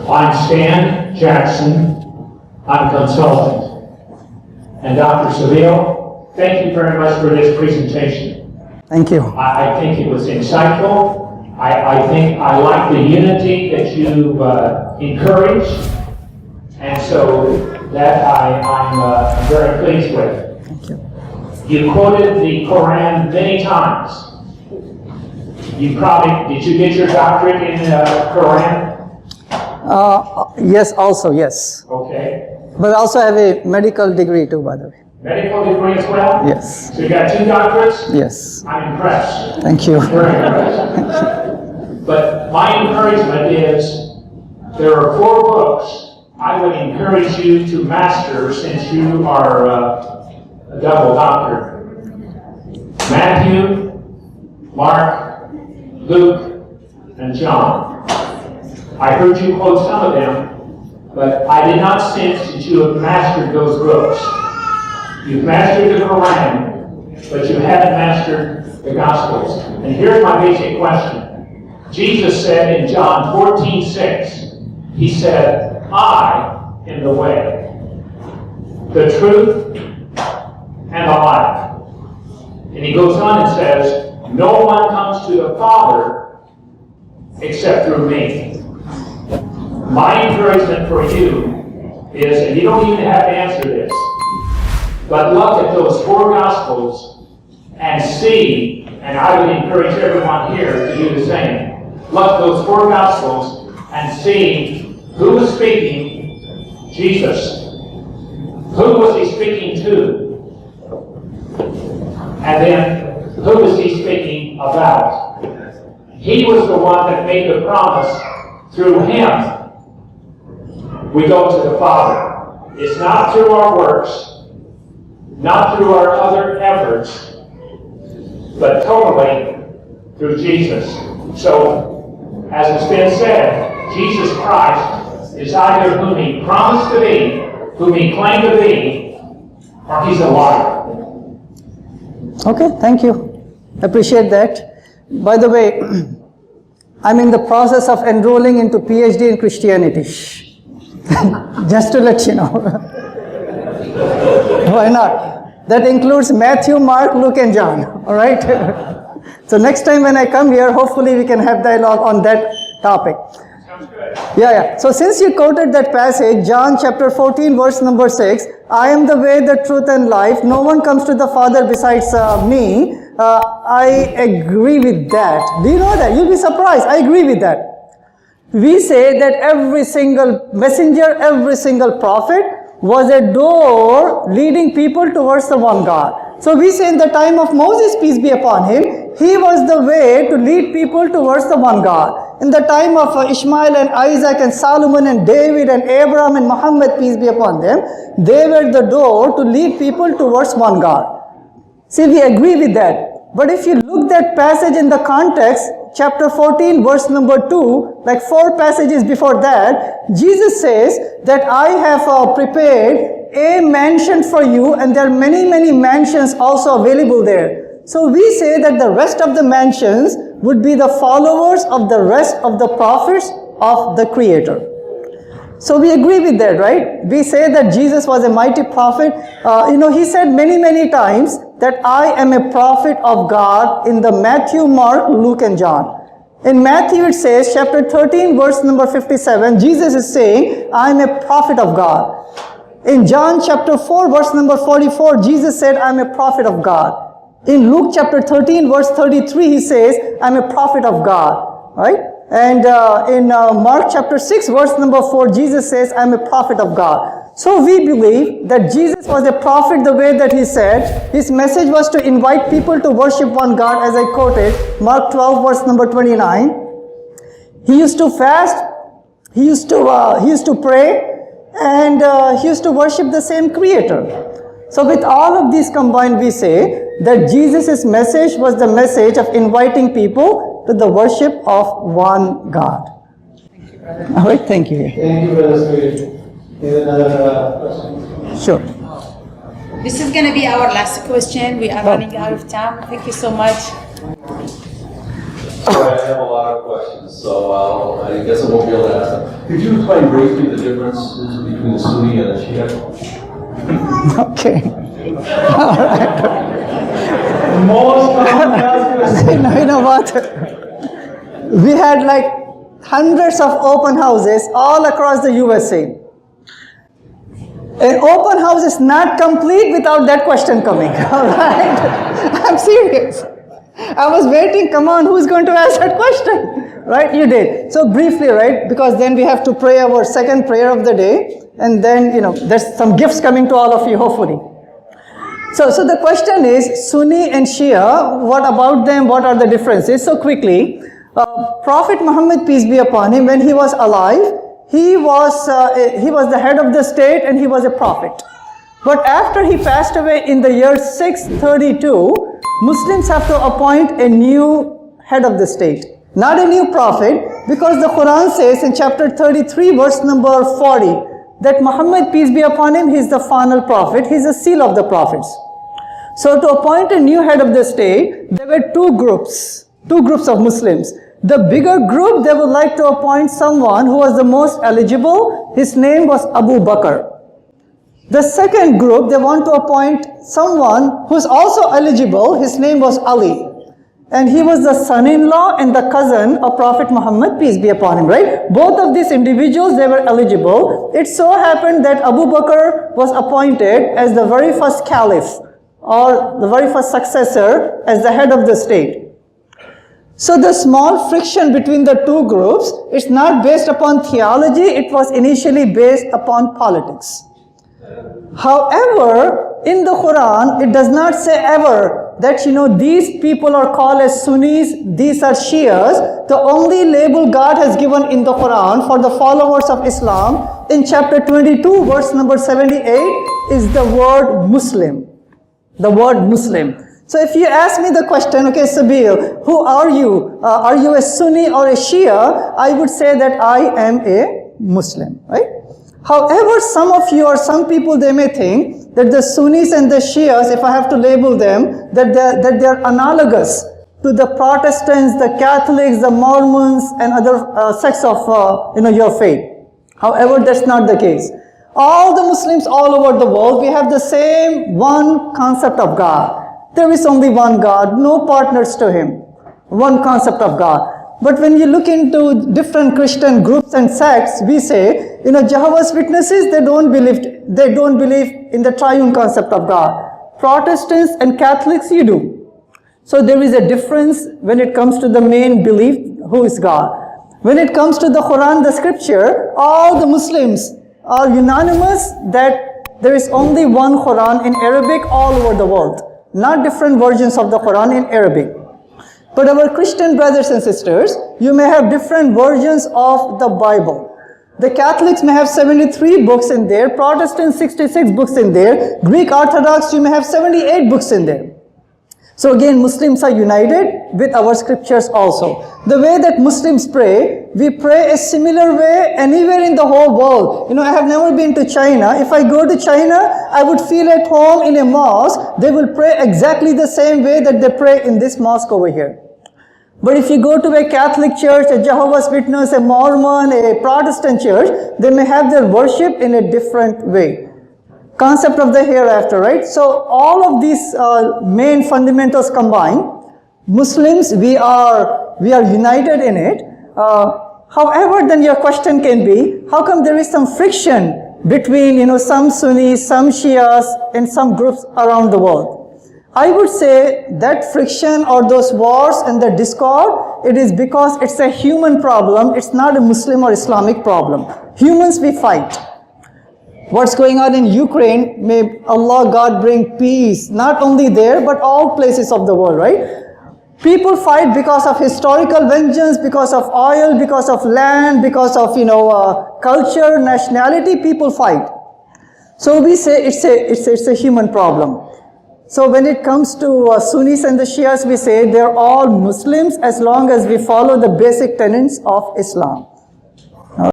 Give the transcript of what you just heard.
I'm Stan Jackson. I'm a consultant. And Dr. Sabeel, thank you very much for this presentation. Thank you. I think it was insightful. I think I like the unity that you encouraged, and so that I'm very pleased with. Thank you. You quoted the Quran many times. Did you get your doctorate in Quran? Yes, also, yes. Okay. But I also have a medical degree too, by the way. Medical degree as well? Yes. So you got 2 doctorates? Yes. I'm impressed. Thank you. Very impressed. But my encouragement is there are 4 books I would encourage you to master since you are a double doctor. Matthew, Mark, Luke, and John. I heard you quote some of them, but I did not sense that you have mastered those books. You've mastered the Quran, but you haven't mastered the Gospels. And here's my basic question. Jesus said in John 14:6, he said, I am the way, the truth, and the life. And he goes on and says, no one comes to the Father except through me. My encouragement for you is, and you don't even have to answer this, but look at those 4 Gospels and see, and I would encourage everyone here to do the same. Look at those 4 Gospels and see who was speaking. Jesus. Who was he speaking to? And then, who was he speaking about? He was the one that made the promise. Through him, we go to the Father. It's not through our works, not through our other efforts, but totally through Jesus. So, as it's been said, Jesus Christ is either whom he promised to be, whom he claimed to be, or he's a liar. Okay, thank you. Appreciate that. By the way, I'm in the process of enrolling into PhD in Christianity. Just to let you know. Why not? That includes Matthew, Mark, Luke, and John. All right? So next time when I come here, hopefully we can have dialogue on that topic. Sounds good. Yeah. So since you quoted that passage, John chapter 14, verse number 6, I am the way, the truth, and life. No one comes to the Father besides me. I agree with that. Do you know that? You'll be surprised. I agree with that. We say that every single messenger, every single prophet was a door leading people towards the one God. So we say in the time of Moses, peace be upon him, he was the way to lead people towards the one God. In the time of Ishmael and Isaac and Solomon and David and Abraham and Muhammad, peace be upon them, they were the door to lead people towards one God. See, we agree with that. But if you look that passage in the context, chapter 14, verse number 2, like 4 passages before that, Jesus says that I have prepared a mansion for you, and there are many, many mansions also available there. So we say that the rest of the mansions would be the followers of the rest of the prophets of the Creator. So we agree with that, right? We say that Jesus was a mighty prophet. He said many, many times that I am a prophet of God in the Matthew, Mark, Luke, and John. In Matthew it says, chapter 13, verse number 57, Jesus is saying, I am a prophet of God. In John chapter 4, verse number 44, Jesus said, I am a prophet of God. In Luke chapter 13, verse 33, he says, I am a prophet of God, right? And in Mark chapter 6, verse number 4, Jesus says, I am a prophet of God. So we believe that Jesus was a prophet the way that he said. His message was to invite people to worship one God, as I quoted, Mark 12, verse number 29. He used to fast, he used to pray, and he used to worship the same Creator. So with all of these combined, we say that Jesus' message was the message of inviting people to the worship of one God. Thank you, brother. All right, thank you. Thank you, Brother Sabeel. Here's another question. Sure. This is going to be our last question. We are running out of time. Thank you so much. Sorry, I have a lot of questions, so I guess I won't be able to ask them. Could you explain briefly the differences between the Sunni and the Shia? Okay. All right. You know what? We had like hundreds of open houses all across the USA. An open house is not complete without that question coming, all right? I'm serious. I was waiting, come on, who's going to ask that question? Right, you did. So briefly, right, because then we have to pray our second prayer of the day, and then, there's some gifts coming to all of you, hopefully. So the question is, Sunni and Shia, what about them, what are the differences? So quickly, Prophet Muhammad, peace be upon him, when he was alive, he was the head of the state and he was a prophet. But after he passed away in the year 632, Muslims have to appoint a new head of the state. Not a new prophet, because the Quran says in chapter 33, verse number 40, that Muhammad, peace be upon him, he is the final prophet, he is the seal of the prophets. So to appoint a new head of the state, there were two groups of Muslims. The bigger group, they would like to appoint someone who was the most eligible. His name was Abu Bakr. The second group, they want to appoint someone who's also eligible. His name was Ali. And he was the son-in-law and the cousin of Prophet Muhammad, peace be upon him, right? Both of these individuals, they were eligible. It so happened that Abu Bakr was appointed as the very first caliph, or the very first successor as the head of the state. So the small friction between the two groups, it's not based upon theology, it was initially based upon politics. However, in the Quran, it does not say ever that, these people are called as Sunnis, these are Shias. The only label God has given in the Quran for the followers of Islam, in chapter 22, verse number 78, is the word Muslim. The word Muslim. So if you ask me the question, okay, Sabeel, who are you? Are you a Sunni or a Shia? I would say that I am a Muslim, right? However, some of you or some people, they may think that the Sunnis and the Shias, if I have to label them, that they're analogous to the Protestants, the Catholics, the Mormons, and other sects of your faith. However, that's not the case. All the Muslims all over the world, we have the same one concept of God. There is only one God, no partners to him. One concept of God. But when you look into different Christian groups and sects, we say, Jehovah's Witnesses, they don't believe in the triune concept of God. Protestants and Catholics, you do. So there is a difference when it comes to the main belief, who is God. When it comes to the Quran, the scripture, all the Muslims are unanimous that there is only one Quran in Arabic all over the world. Not different versions of the Quran in Arabic. But our Christian brothers and sisters, you may have different versions of the Bible. The Catholics may have 73 books in there, Protestants 66 books in there, Greek Orthodox, you may have 78 books in there. So again, Muslims are united with our scriptures also. The way that Muslims pray, we pray a similar way anywhere in the whole world. I have never been to China. If I go to China, I would feel at home in a mosque. They will pray exactly the same way that they pray in this mosque over here. But if you go to a Catholic church, a Jehovah's Witness, a Mormon, a Protestant church, they may have their worship in a different way. Concept of the hereafter, right? So all of these main fundamentals combined, Muslims, we are united in it. However, then your question can be, how come there is some friction between, some Sunnis, some Shias, and some groups around the world? I would say that friction or those wars and the discord, it is because it's a human problem. It's not a Muslim or Islamic problem. Humans, we fight. What's going on in Ukraine, may Allah, God bring peace, not only there, but all places of the world, right? People fight because of historical vengeance, because of oil, because of land, because of, culture, nationality, people fight. So we say it's a human problem. So when it comes to Sunnis and the Shias, we say they're all Muslims as long as we follow the basic tenets of Islam.